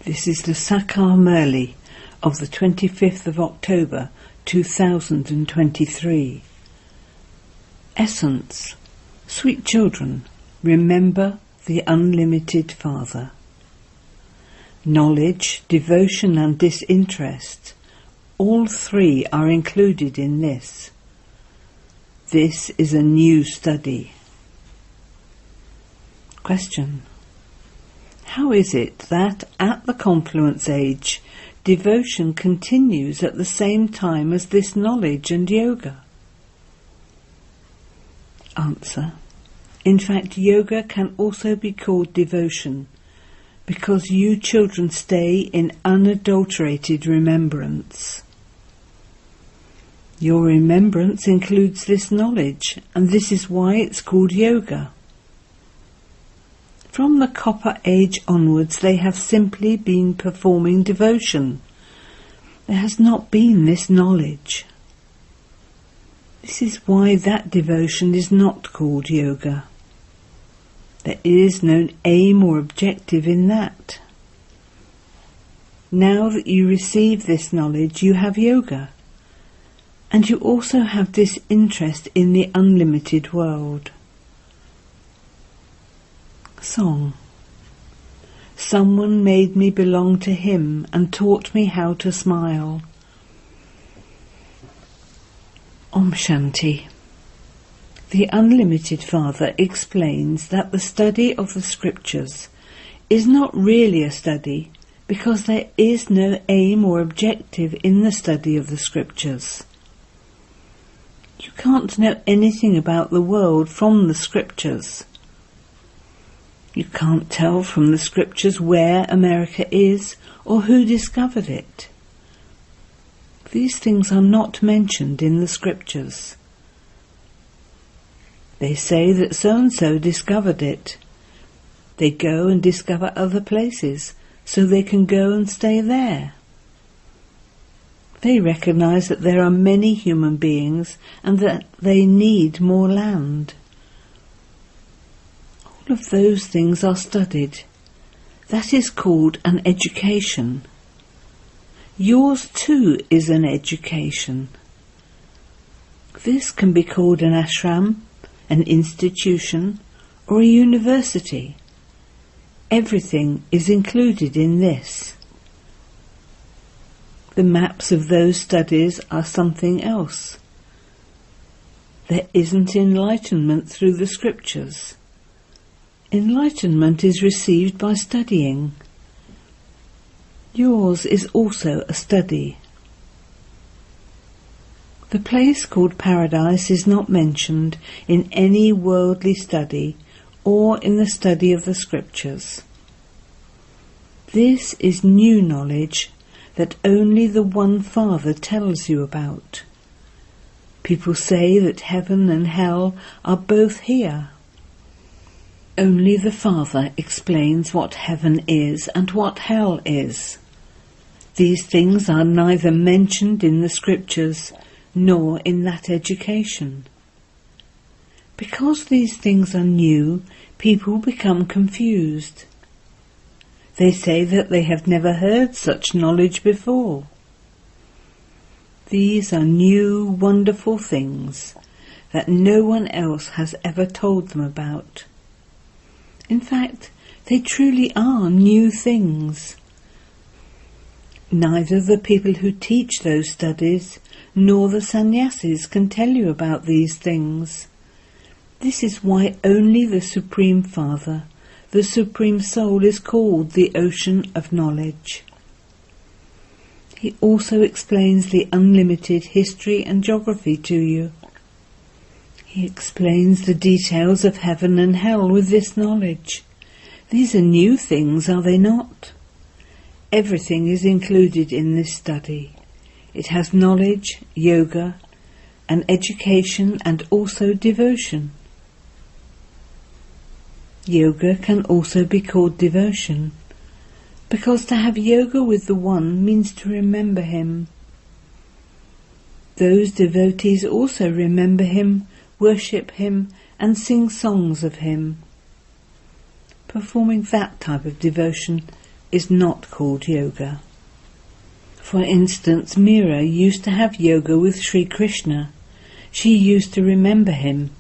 This is the Sakar Murli of the 25th of October 2023. Essence. Sweet children, remember the unlimited Father. Knowledge, devotion and disinterest, all three are included in this. This is a new study. Question. How is it that at the confluence age, devotion continues at the same time as this knowledge and yoga? Answer. In fact, yoga can also be called devotion, because you children stay in unadulterated remembrance. Your remembrance includes this knowledge, and this is why it's called yoga. From the Copper Age onwards, they have simply been performing devotion. There has not been this knowledge. This is why that devotion is not called yoga. There is no aim or objective in that. Now that you receive this knowledge, you have yoga, and you also have disinterest in the unlimited world. Song. Someone made me belong to him and taught me how to smile. Om Shanti. The Unlimited Father explains that the study of the scriptures is not really a study because there is no aim or objective in the study of the scriptures. You can't know anything about the world from the scriptures. You can't tell from the scriptures where America is or who discovered it. These things are not mentioned in the scriptures. They say that so-and-so discovered it. They go and discover other places so they can go and stay there. They recognize that there are many human beings and that they need more land. All of those things are studied. That is called an education. Yours too is an education. This can be called an ashram, an institution, or a university. Everything is included in this. The maps of those studies are something else. There isn't enlightenment through the scriptures. Enlightenment is received by studying. Yours is also a study. The place called paradise is not mentioned in any worldly study or in the study of the scriptures. This is new knowledge that only the one Father tells you about. People say that heaven and hell are both here. Only the Father explains what heaven is and what hell is. These things are neither mentioned in the scriptures nor in that education. Because these things are new, people become confused. They say that they have never heard such knowledge before. These are new, wonderful things that no one else has ever told them about. In fact, they truly are new things. Neither the people who teach those studies nor the sannyasis can tell you about these things. This is why only the Supreme Father, the Supreme Soul, is called the Ocean of Knowledge. He also explains the unlimited history and geography to you. He explains the details of heaven and hell with this knowledge. These are new things, are they not? Everything is included in this study. It has knowledge, yoga, an education and also devotion. Yoga can also be called devotion, because to have yoga with the One means to remember him. Those devotees also remember him, worship him, and sing songs of him. Performing that type of devotion is not called yoga. For instance, Meera used to have yoga with Sri Krishna. She used to remember him,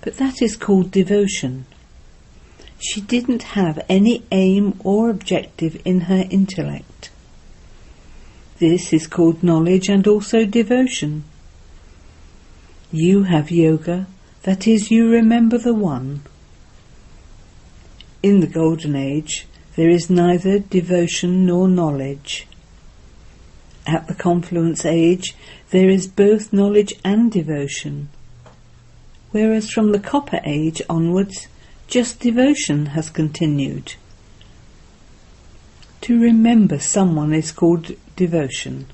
but that is called devotion. She didn't have any aim or objective in her intellect. This is called knowledge and also devotion. You have yoga, that is, you remember the One. In the Golden Age, there is neither devotion nor knowledge. At the Confluence Age, there is both knowledge and devotion, whereas from the Copper Age onwards, just devotion has continued. To remember someone is called devotion.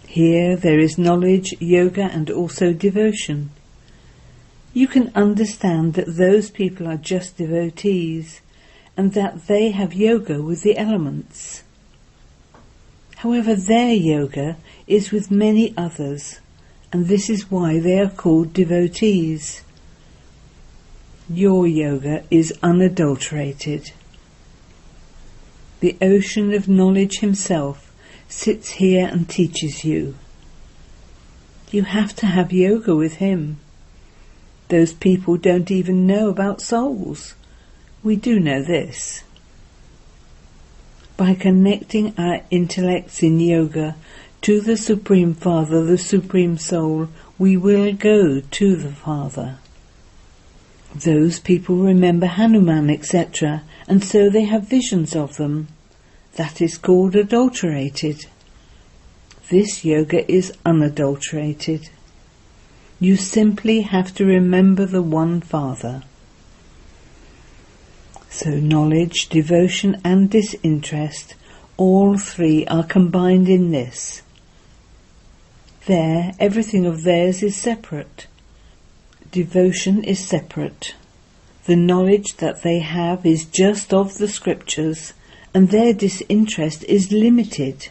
Here there is knowledge, yoga, and also devotion. You can understand that those people are just devotees and that they have yoga with the elements. However, their yoga is with many others, and this is why they are called devotees. Your yoga is unadulterated. The ocean of knowledge himself sits here and teaches you. You have to have yoga with him. Those people don't even know about souls. We do know this. By connecting our intellects in yoga to the Supreme Father, the Supreme Soul, we will go to the Father. Those people remember Hanuman, etc., and so they have visions of them. That is called adulterated. This yoga is unadulterated. You simply have to remember the One Father. So knowledge, devotion and disinterest, all three are combined in this. There, everything of theirs is separate. Devotion is separate. The knowledge that they have is just of the scriptures, and their disinterest is limited.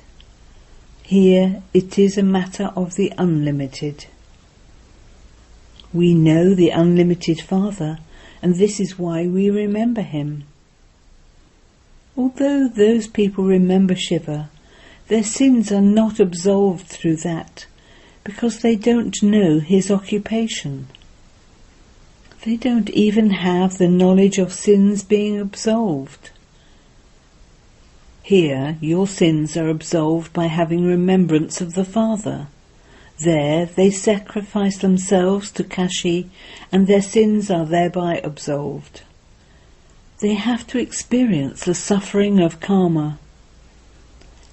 Here it is a matter of the unlimited. We know the unlimited Father, and this is why we remember him. Although those people remember Shiva, their sins are not absolved through that, because they don't know his occupation. They don't even have the knowledge of sins being absolved. Here your sins are absolved by having remembrance of the Father. There they sacrifice themselves to Kashi, and their sins are thereby absolved. They have to experience the suffering of karma.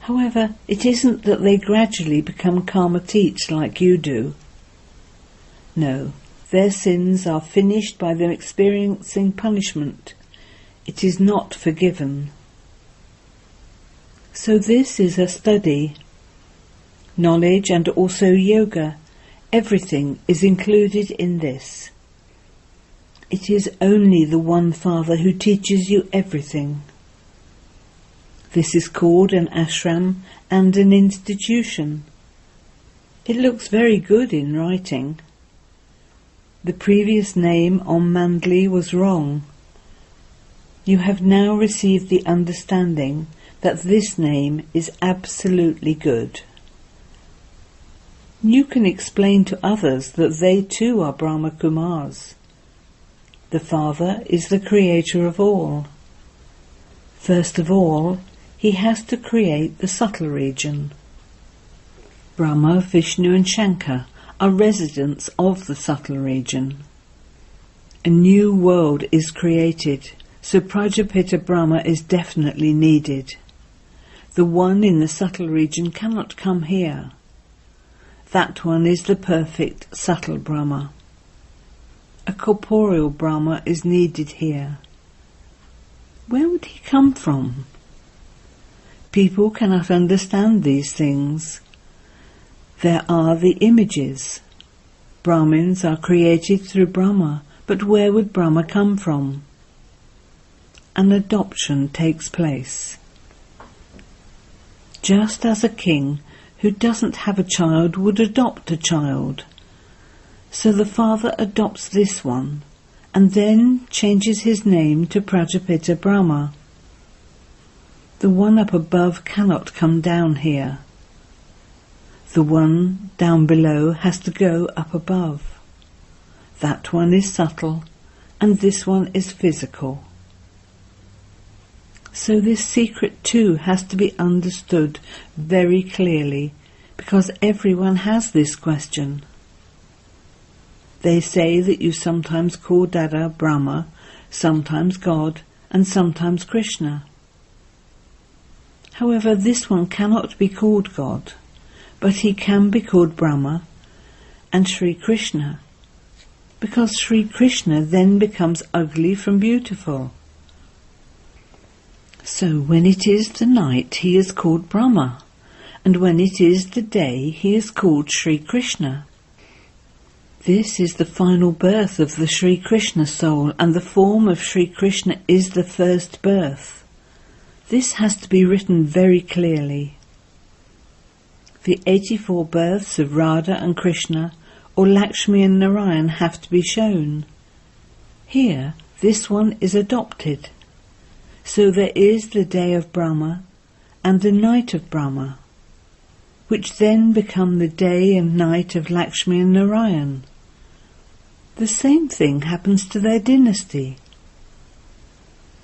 However, it isn't that they gradually become karmateach like you do. No, their sins are finished by them experiencing punishment. It is not forgiven. So this is a study. Knowledge and also yoga, everything is included in this. It is only the One Father who teaches you everything. This is called an ashram and an institution. It looks very good in writing. The previous name on Mandli was wrong. You have now received the understanding that this name is absolutely good. You can explain to others that they too are Brahma Kumars. The Father is the creator of all. First of all, he has to create the subtle region. Brahma, Vishnu and Shankar are residents of the subtle region. A new world is created, so Prajapita Brahma is definitely needed. The one in the subtle region cannot come here. That one is the perfect subtle Brahma. A corporeal Brahma is needed here. Where would he come from? People cannot understand these things. There are the images. Brahmins are created through Brahma, but where would Brahma come from? An adoption takes place. Just as a king who doesn't have a child would adopt a child. So the Father adopts this one, and then changes his name to Prajapita Brahma. The one up above cannot come down here. The one down below has to go up above. That one is subtle, and this one is physical. So this secret too has to be understood very clearly, because everyone has this question. They say that you sometimes call Dada Brahma, sometimes God, and sometimes Krishna. However, this one cannot be called God, but he can be called Brahma and Sri Krishna, because Sri Krishna then becomes ugly from beautiful. So when it is the night, he is called Brahma, and when it is the day, he is called Sri Krishna. This is the final birth of the Sri Krishna soul, and the form of Sri Krishna is the first birth. This has to be written very clearly. The 84 births of Radha and Krishna, or Lakshmi and Narayan, have to be shown. Here, this one is adopted. So there is the day of Brahma and the night of Brahma, which then become the day and night of Lakshmi and Narayan. The same thing happens to their dynasty.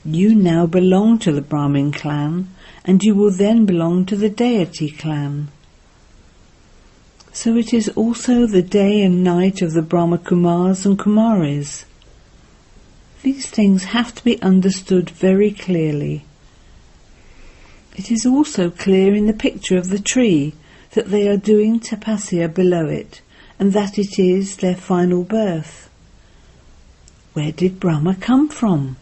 You now belong to the Brahmin clan, and you will then belong to the deity clan. So it is also the day and night of the Brahma Kumars and Kumaris. These things have to be understood very clearly. It is also clear in the picture of the tree that they are doing tapasya below it, and that it is their final birth. Where did Brahma come from?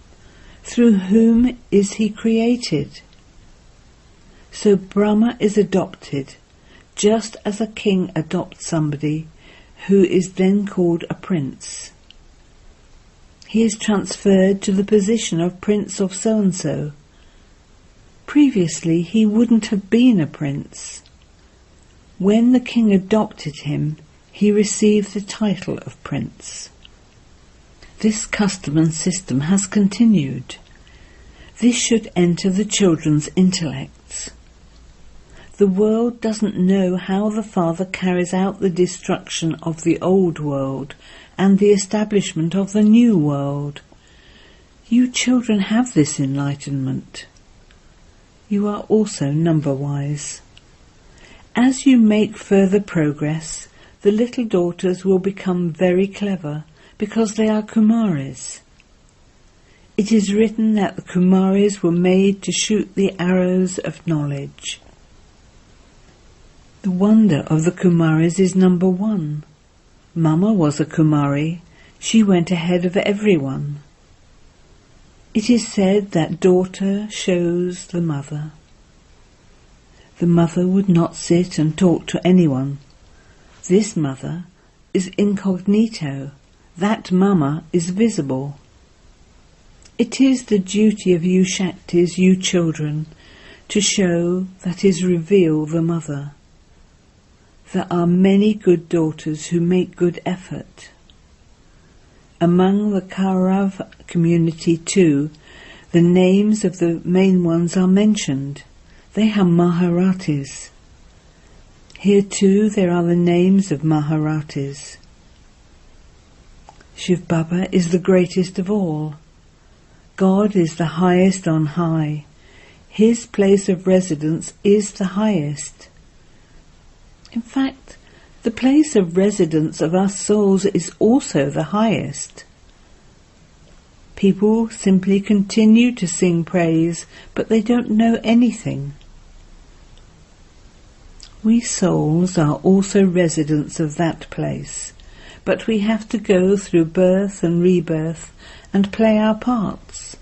Through whom is he created? So Brahma is adopted, just as a king adopts somebody who is then called a prince. He is transferred to the position of prince of so-and-so. Previously he wouldn't have been a prince. When the king adopted him, he received the title of prince. This custom and system has continued. This should enter the children's intellects. The world doesn't know how the Father carries out the destruction of the old world and the establishment of the new world. You children have this enlightenment. You are also number-wise. As you make further progress, the little daughters will become very clever, because they are Kumaris. It is written that the Kumaris were made to shoot the arrows of knowledge. The wonder of the Kumaris is number one. Mama was a Kumari. She went ahead of everyone. It is said that daughter shows the mother. The mother would not sit and talk to anyone. This mother is incognito. That mama is visible. It is the duty of you Shaktis, you children, to show, that is reveal the mother. There are many good daughters who make good effort. Among the Kaurav community too, the names of the main ones are mentioned. They are Maharatis. Here too there are the names of Maharatis. Shiv Baba is the greatest of all. God is the highest on high. His place of residence is the highest. In fact, the place of residence of us souls is also the highest. People simply continue to sing praise, but they don't know anything. We souls are also residents of that place, but we have to go through birth and rebirth and play our parts.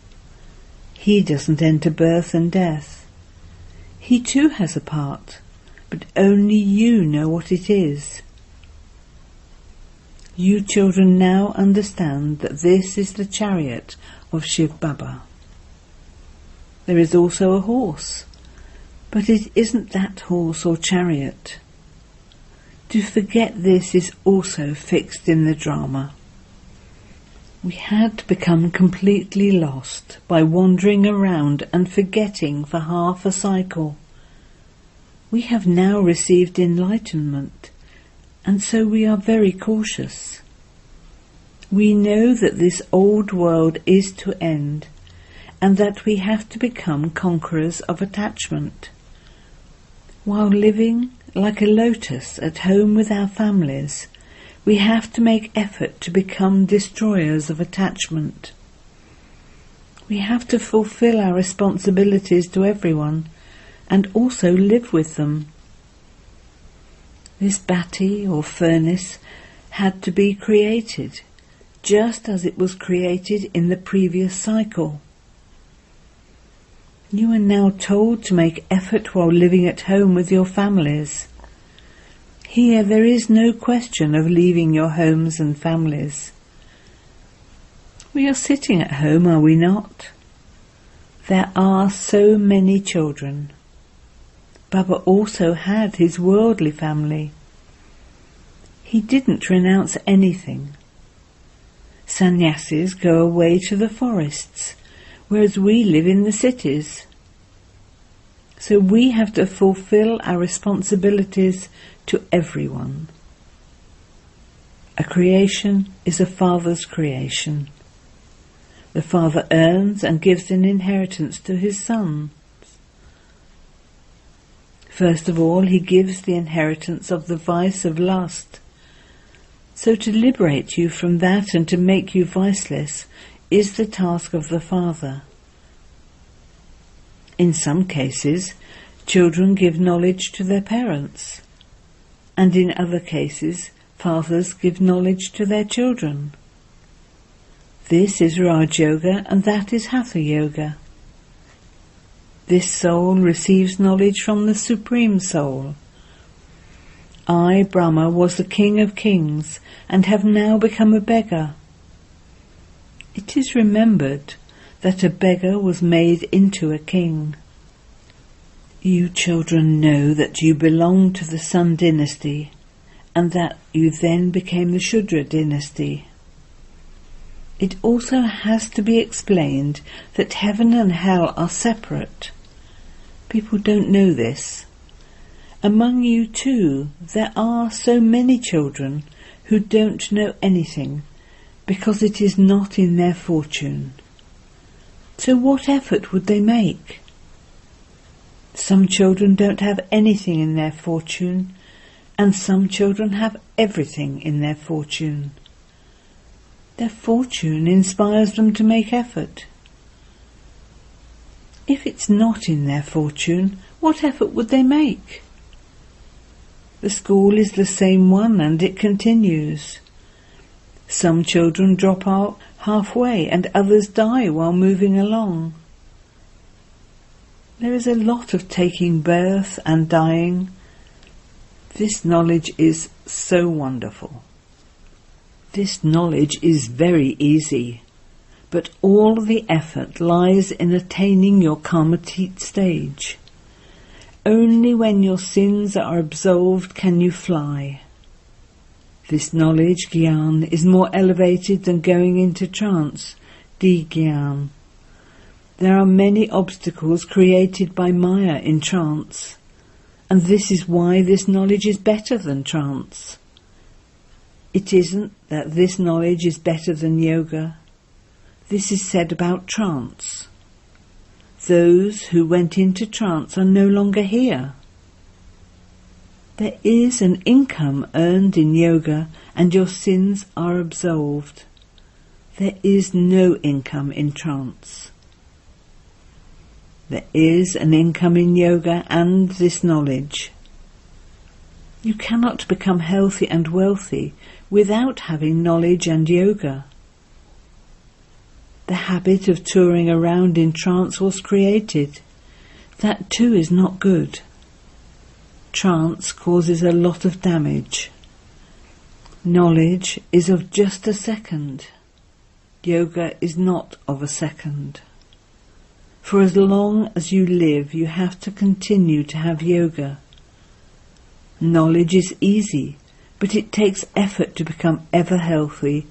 He doesn't enter birth and death. He too has a part, but only you know what it is. You children now understand that this is the chariot of Shiv Baba. There is also a horse, but it isn't that horse or chariot. To forget this is also fixed in the drama. We had become completely lost by wandering around and forgetting for half a cycle. We have now received enlightenment, and so we are very cautious. We know that this old world is to end, and that we have to become conquerors of attachment. While living like a lotus at home with our families, we have to make effort to become destroyers of attachment. We have to fulfill our responsibilities to everyone and also live with them. This bati or furnace had to be created, just as it was created in the previous cycle. You are now told to make effort while living at home with your families. Here there is no question of leaving your homes and families. We are sitting at home, are we not? There are so many children. Baba also had his worldly family. He didn't renounce anything. Sannyasis go away to the forests, whereas we live in the cities. So we have to fulfill our responsibilities to everyone. A creation is a father's creation. The father earns and gives an inheritance to his sons. First of all, he gives the inheritance of the vice of lust. So to liberate you from that and to make you viceless is the task of the father. In some cases, children give knowledge to their parents, and in other cases, fathers give knowledge to their children. This is Raj Yoga and that is Hatha Yoga. This soul receives knowledge from the Supreme Soul. I, Brahma, was the King of Kings and have now become a beggar. It is remembered that a beggar was made into a king. You children know that you belong to the Sun dynasty and that you then became the Shudra dynasty. It also has to be explained that heaven and hell are separate. People don't know this. Among you too, there are so many children who don't know anything because it is not in their fortune. So what effort would they make? Some children don't have anything in their fortune, and some children have everything in their fortune. Their fortune inspires them to make effort. If it's not in their fortune, what effort would they make? The school is the same one and it continues. Some children drop out halfway and others die while moving along. There is a lot of taking birth and dying. This knowledge is so wonderful. This knowledge is very easy, but all the effort lies in attaining your karmatit stage. Only when your sins are absolved can you fly. This knowledge, Gyan, is more elevated than going into trance, Di-Gyan. There are many obstacles created by Maya in trance, and this is why this knowledge is better than trance. It isn't that this knowledge is better than yoga. This is said about trance. Those who went into trance are no longer here. There is an income earned in yoga and your sins are absolved. There is no income in trance. There is an income in yoga and this knowledge. You cannot become healthy and wealthy without having knowledge and yoga. The habit of touring around in trance was created. That too is not good. Trance causes a lot of damage. Knowledge is of just a second. Yoga is not of a second. For as long as you live, you have to continue to have yoga. Knowledge is easy, but it takes effort to become ever healthy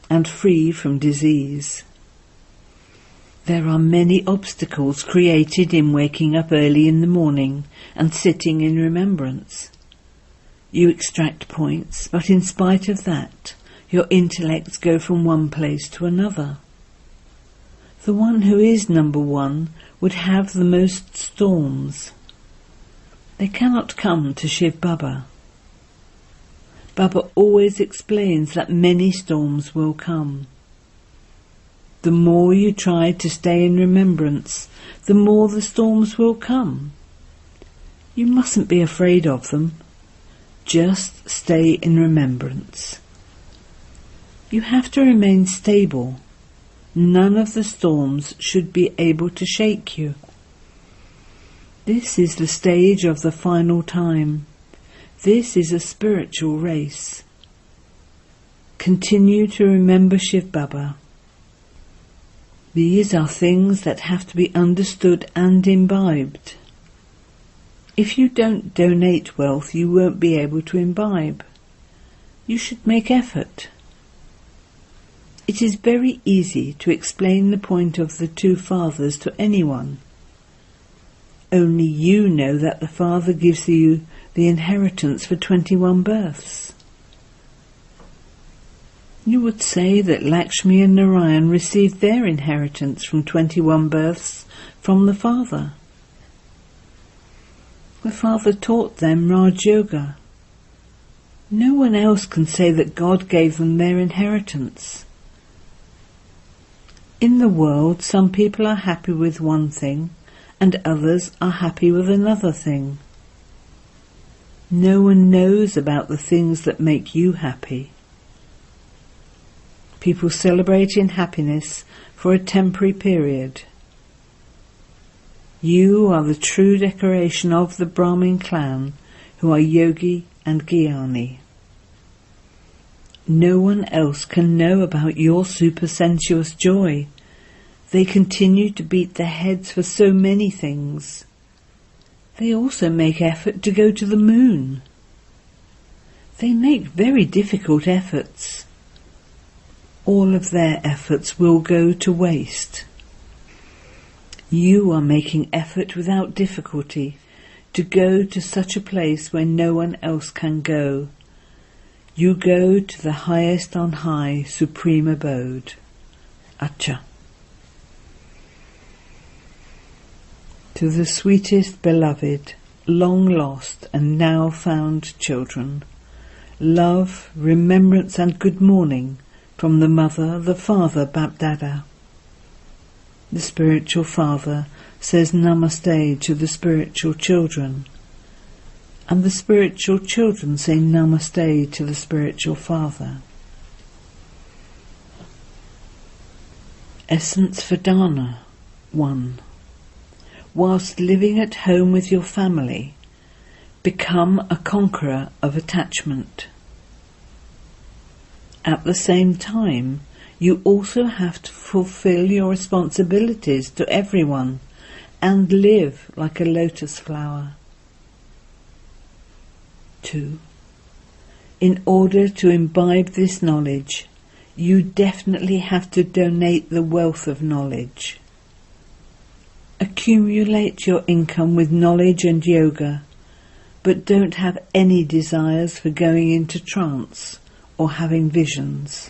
and free from disease. There are many obstacles created in waking up early in the morning and sitting in remembrance. You extract points, but in spite of that, your intellects go from one place to another. The one who is number one would have the most storms. They cannot come to Shiv Baba. Baba always explains that many storms will come. The more you try to stay in remembrance, the more the storms will come. You mustn't be afraid of them. Just stay in remembrance. You have to remain stable. None of the storms should be able to shake you. This is the stage of the final time. This is a spiritual race. Continue to remember Shiv Baba. These are things that have to be understood and imbibed. If you don't donate wealth, you won't be able to imbibe. You should make effort. It is very easy to explain the point of the two fathers to anyone. Only you know that the Father gives you the inheritance for 21 births. You would say that Lakshmi and Narayan received their inheritance from 21 births from the Father. The Father taught them Raj Yoga. No one else can say that God gave them their inheritance. In the world, some people are happy with one thing, and others are happy with another thing. No one knows about the things that make you happy. People celebrate in happiness for a temporary period. You are the true decoration of the Brahmin clan, who are yogi and jnani. No one else can know about your supersensuous joy. They continue to beat their heads for so many things. They also make effort to go to the moon. They make very difficult efforts. All of their efforts will go to waste. You are making effort without difficulty to go to such a place where no one else can go. You go to the highest on high, supreme abode. Acha. To the sweetest beloved, long lost and now found children, love, remembrance and good morning from the Mother, the Father, Bapdada. The spiritual father says Namaste to the spiritual children, and the spiritual children say Namaste to the spiritual father. Essence for Dana 1. Whilst living at home with your family, become a conqueror of attachment. At the same time, you also have to fulfill your responsibilities to everyone and live like a lotus flower. 2. In order to imbibe this knowledge, you definitely have to donate the wealth of knowledge. Accumulate your income with knowledge and yoga, but don't have any desires for going into trance or having visions.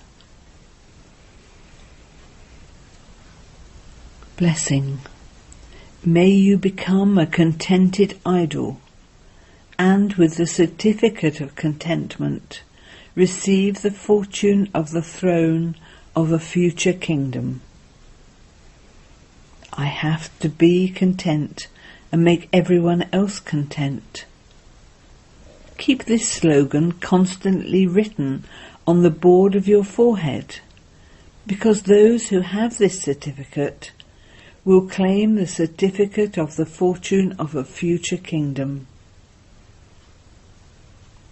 Blessing. May you become a contented idol, and with the certificate of contentment, receive the fortune of the throne of a future kingdom. I have to be content and make everyone else content. Keep this slogan constantly written on the board of your forehead, because those who have this certificate will claim the certificate of the fortune of a future kingdom.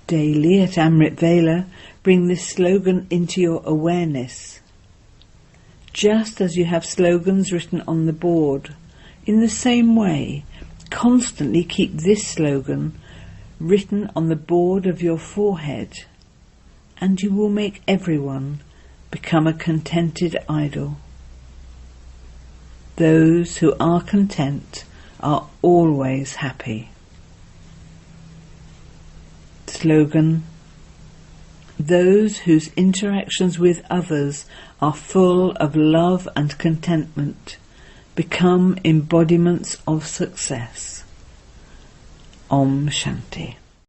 Daily at Amrit Vela, bring this slogan into your awareness. Just as you have slogans written on the board, in the same way, constantly keep this slogan written on the board of your forehead, and you will make everyone, become a contented idol. Those who are content are always happy. Slogan: those whose interactions with others are full of love and contentment become embodiments of success. Om Shanti.